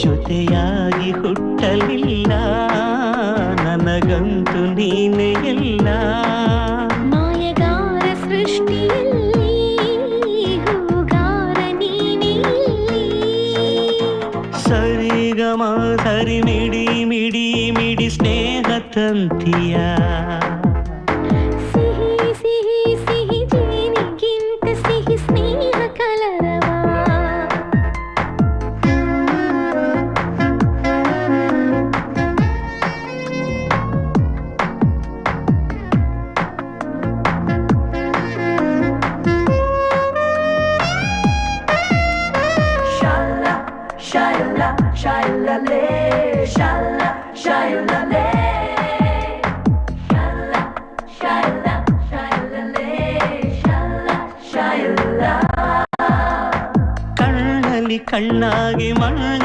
ಜೊತೆಯಾಗಿ ಹುಟ್ಟಲಿಲ್ಲ ನನಗಂತೂ ನೀನೇ ಎಲ್ಲ ಮಾಯಗಾರ ಸೃಷ್ಟಿಯಲ್ಲಿ ಹೂಗಾರ ನೀನೇ ಸರಿಗಮ ಸರಿ ಮಿಡಿ ಮಿಡಿ ಮಿಡಿ ಸ್ನೇಹ ತಂತಿಯ ಸಿಹಿ ಸಿಹಿ ಸಿಹಿ ಜೇನಿಗಿಂತ ಸಿಹಿ ಸ್ನೇಹ ಕಲರವ Shyla, shyla, le, shyla, shyla, le. Shyla, shyla, shyla, le, shyla, shyla. ಕಣ್ಣಲ್ಲಿ ಕಣ್ಣಾಗಿ ಮಣ್ಣ